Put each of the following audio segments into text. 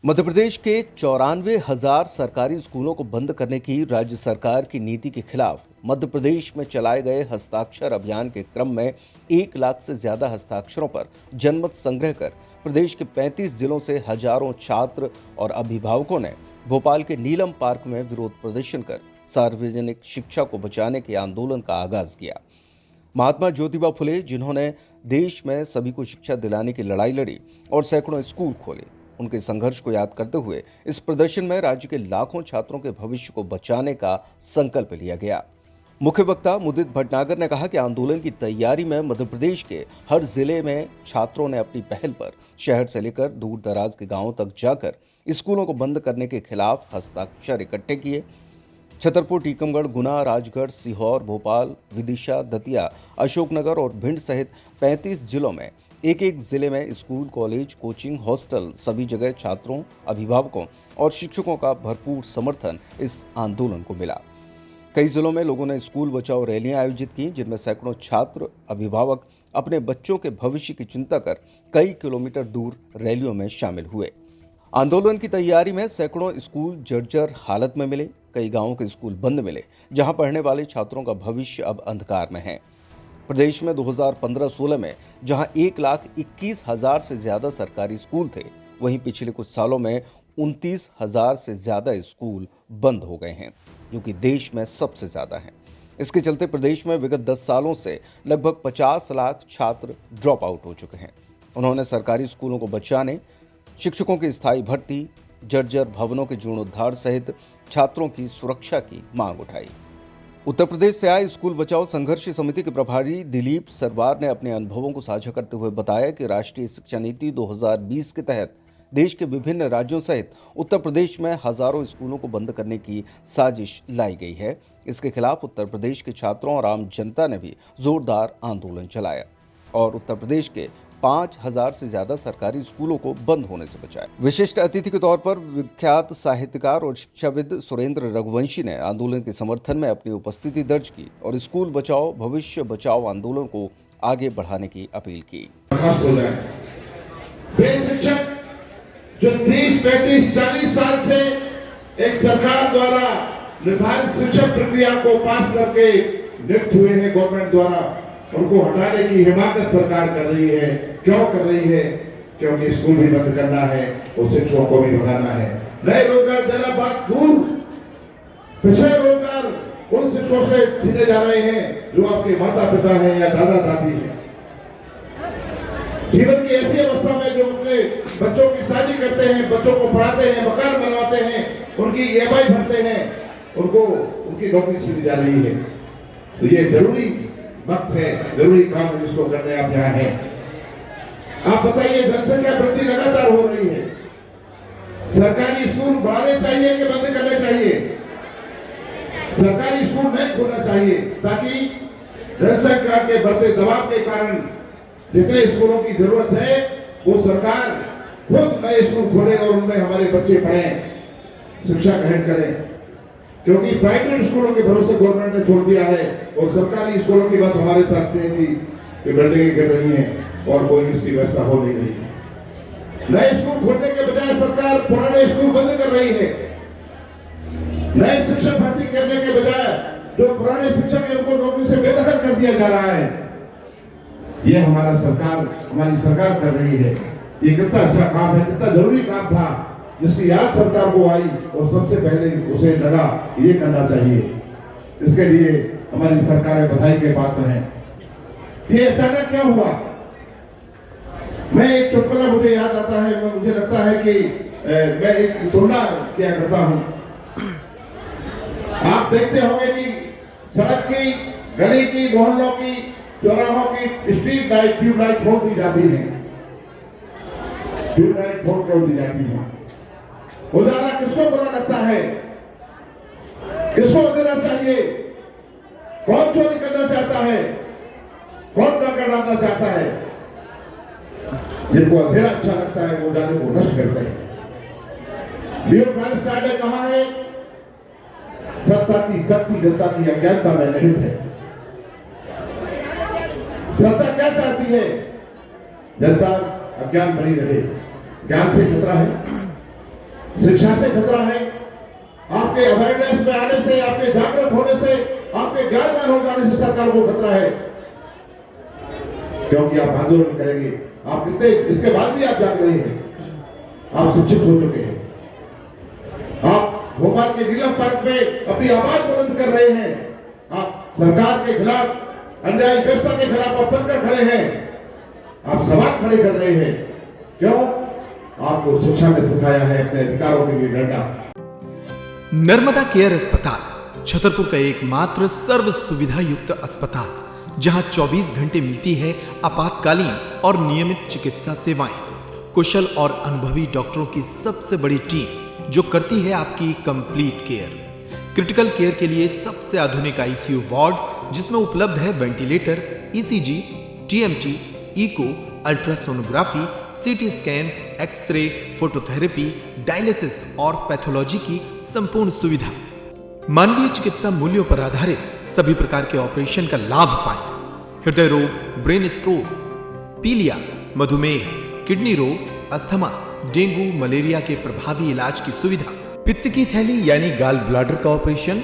मध्य प्रदेश के 94,000 सरकारी स्कूलों को बंद करने की राज्य सरकार की नीति के खिलाफ मध्य प्रदेश में चलाए गए हस्ताक्षर अभियान के क्रम में 1 लाख से ज्यादा हस्ताक्षरों पर जनमत संग्रह कर प्रदेश के 35 जिलों से हजारों छात्र और अभिभावकों ने भोपाल के नीलम पार्क में विरोध प्रदर्शन कर सार्वजनिक शिक्षा को बचाने के आंदोलन का आगाज किया। महात्मा ज्योतिबा फुले, जिन्होंने देश में सभी को शिक्षा दिलाने की लड़ाई लड़ी और सैकड़ों स्कूल खोले, उनके संघर्ष को याद करते हुए इस प्रदर्शन में राज्य के लाखों छात्रों के भविष्य को बचाने का संकल्प लिया गया। मुख्य वक्ता मुदित भटनागर ने कहा कि आंदोलन की तैयारी में मध्य प्रदेश के हर जिले में छात्रों ने अपनी पहल पर शहर से लेकर दूर दराज के गांवों तक जाकर स्कूलों को बंद करने के खिलाफ हस्ताक्षर इकट्ठे किए। छतरपुर, टीकमगढ़, गुना, राजगढ़, सीहोर, भोपाल, विदिशा, दतिया, अशोकनगर और भिंड सहित 35 जिलों में एक एक जिले में स्कूल, कॉलेज, कोचिंग, हॉस्टल, सभी जगह छात्रों, अभिभावकों और शिक्षकों का भरपूर समर्थन इस आंदोलन को मिला। कई जिलों में लोगों ने स्कूल बचाओ रैलियां आयोजित की, जिनमें सैकड़ों छात्र, अभिभावक अपने बच्चों के भविष्य की चिंता कर कई किलोमीटर दूर रैलियों में शामिल हुए। आंदोलन की तैयारी में सैकड़ों स्कूल जर्जर हालत में मिले। कई गांवों के स्कूल बंद मिले, जहां पढ़ने वाले छात्रों का भविष्य अब अंधकार में है। प्रदेश में 2015-16 में जहां 1,21,000 से ज्यादा सरकारी स्कूल थे, वहीं पिछले कुछ सालों में 29,000 से ज्यादा स्कूल बंद हो गए हैं, जो कि देश में सबसे ज्यादा हैं। इसके चलते प्रदेश में विगत 10 सालों से लगभग 50 लाख छात्र ड्रॉप आउट हो चुके हैं। उन्होंने सरकारी स्कूलों को बचाने, शिक्षकों की स्थायी भर्ती, जर्जर भवनों के जीर्णोद्धार सहित छात्रों की सुरक्षा की मांग उठाई। उत्तर प्रदेश से आए स्कूल बचाओ संघर्ष समिति के प्रभारी दिलीप सरवार ने अपने अनुभवों को साझा करते हुए बताया कि राष्ट्रीय शिक्षा नीति 2020 के तहत देश के विभिन्न राज्यों सहित उत्तर प्रदेश में हजारों स्कूलों को बंद करने की साजिश लाई गई है। इसके खिलाफ उत्तर प्रदेश के छात्रों और आम जनता ने भी जोरदार आंदोलन चलाया और उत्तर प्रदेश के 5,000 से ज्यादा सरकारी स्कूलों को बंद होने से बचाया। विशिष्ट अतिथि के तौर पर विख्यात साहित्यकार और शिक्षाविद सुरेंद्र रघुवंशी ने आंदोलन के समर्थन में अपनी उपस्थिति दर्ज की और स्कूल बचाओ भविष्य बचाओ आंदोलन को आगे बढ़ाने की अपील की। शिक्षक जो 30, 35, 40 साल से एक सरकार द्वारा निर्धारित शिक्षा प्रक्रिया को पास करके नियुक्त हुए हैं गवर्नमेंट द्वारा, उनको हटाने की हिमाकत सरकार कर रही है। क्यों कर रही है? क्योंकि स्कूल भी बंद करना है और शिक्षकों को भी भगाना है। नए रोजगार देना बात दूर, पिछले रोजगार उन शिक्षकों से छीने जा रहे हैं जो आपके माता पिता हैं या दादा दादी हैं। जीवन की ऐसी अवस्था में जो अपने बच्चों की शादी करते हैं, बच्चों को पढ़ाते हैं, मकान बनवाते हैं, उनकी EMI भरते हैं, उनको उनकी नौकरी छीनी जा रही है। तो ये जरूरी वक्त है, जरूरी काम है जिसको करने आप यहाँ हैं। आप बताइए, जनसंख्या वृद्धि लगातार हो रही है। सरकारी स्कूल बढ़ाने चाहिए कि बंद करने चाहिए? सरकारी स्कूल नहीं खोलना चाहिए, ताकि जनसंख्या के बढ़ते दबाव के कारण जितने स्कूलों की जरूरत है वो सरकार खुद नए स्कूल खोले और उनमें हमारे बच्चे पढ़ें, शिक्षा ग्रहण करें। क्योंकि प्राइवेट स्कूलों के भरोसे गवर्नमेंट ने छोड़ दिया है और सरकारी स्कूलों की बात हमारे साथ है कि बिल्डिंगें गिर रही हैं और कोई इसकी व्यवस्था हो नहीं रही। नए स्कूल खोलने के बजाय सरकार पुराने स्कूल बंद कर रही है। नए शिक्षक भर्ती करने के बजाय जो पुराने शिक्षक है उनको नौकरी से बेदखल कर दिया जा रहा है। ये हमारी सरकार कर रही है। ये कितना अच्छा काम है, कितना जरूरी काम था, जिसकी याद सरकार को आई और सबसे पहले उसे लगा ये करना चाहिए। इसके लिए हमारी सरकारें बधाई के पात्र हैं। ये अचानक क्या हुआ? मैं एक चुटकुला मुझे याद आता है, मुझे लगता है कि मैं एक तुलना किया करता हूं। आप देखते होंगे कि सड़क की, गली की, मोहल्लों की, चौराहों की स्ट्रीट लाइट, ट्यूबलाइट फोड़ दी जाती है। ट्यूबलाइट फोड़ दी जाती है। उजाला किसको बुरा लगता है? किसको देना चाहिए? कौन चोरी करना चाहता है? कौन डाका डालना चाहता है? जिनको अंधेरा अच्छा लगता है वो उजाले को नष्ट करते हैं। लियो टॉलस्टॉय ने कहा है, सत्ता की शक्ति जनता की अज्ञानता में निहित है। सत्ता क्या चाहती है? जनता अज्ञान बनी रहे। ज्ञान से खतरा है। शिक्षा से खतरा है, आपके अवेयरनेस में आने से, आपके जागरूक होने से, आपके ज्ञानवान हो जाने से सरकार को खतरा है, क्योंकि आप आंदोलन करेंगे। आप कितने इसके बाद भी आप जाग रहे हैं, आप शिक्षित हो चुके हैं, आप भोपाल के नीलम पार्क में अपनी आवाज बुलंद कर रहे हैं, आप सरकार के खिलाफ, अन्याय व्यवस्था के खिलाफ आप बनकर खड़े हैं, आप सवाल खड़े कर रहे हैं। क्यों? आपको शिक्षा ने सिखाया है अपने अधिकारों के लिए लड़ना। नर्मदा केयर अस्पताल छतरपुर का एकमात्र सर्व सुविधा युक्त अस्पताल, जहां 24 घंटे मिलती है आपातकालीन और नियमित चिकित्सा सेवाएं। कुशल और अनुभवी डॉक्टरों की सबसे बड़ी टीम जो करती है आपकी कंप्लीट केयर। क्रिटिकल केयर के लिए सबसे आधुनिक आईसीयू वार्ड, जिसमें उपलब्ध है ventilator, ECG, TMT, echo, ultrasonography, CT scan, x-ray, phototherapy, dialysis और पैथोलॉजी की संपूर्ण सुविधा। मानवीय चिकित्सा मूल्यों पर आधारित सभी प्रकार के ऑपरेशन का लाभ पाएं। हृदय रोग, ब्रेन स्ट्रोक, पीलिया, मधुमेह, किडनी रोग, अस्थमा, डेंगू, मलेरिया के प्रभावी इलाज की सुविधा, पित्त की थैली यानी गाल ब्लैडर का ऑपरेशन,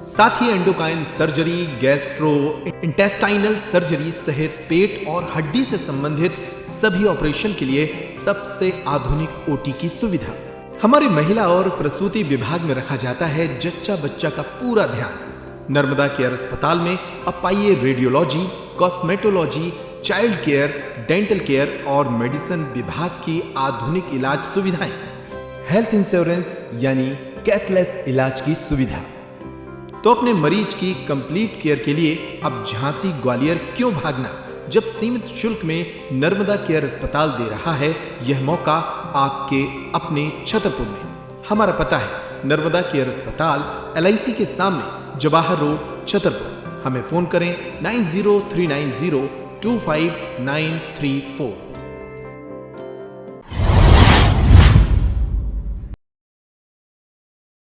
साथ ही endocrine surgery, gastro intestinal surgery सहित पेट और हड्डी से संबंधित सभी ऑपरेशन के लिए सबसे आधुनिक ओटी की सुविधा। हमारे महिला और प्रसूति विभाग में रखा जाता है जच्चा बच्चा का पूरा ध्यान। नर्मदा केयर अस्पताल में अब पाइए radiology, cosmetology, child care, dental care और मेडिसिन विभाग की आधुनिक इलाज सुविधाएं। हेल्थ इंश्योरेंस यानी कैशलेस इलाज की सुविधा। तो अपने मरीज की कंप्लीट केयर के लिए अब झांसी ग्वालियर क्यों भागना, जब सीमित शुल्क में नर्मदा केयर अस्पताल दे रहा है यह मौका आपके अपने छतरपुर में। हमारा पता है नर्मदा केयर अस्पताल LIC के सामने, जवाहर रोड, छतरपुर। हमें फोन करें 9039025934।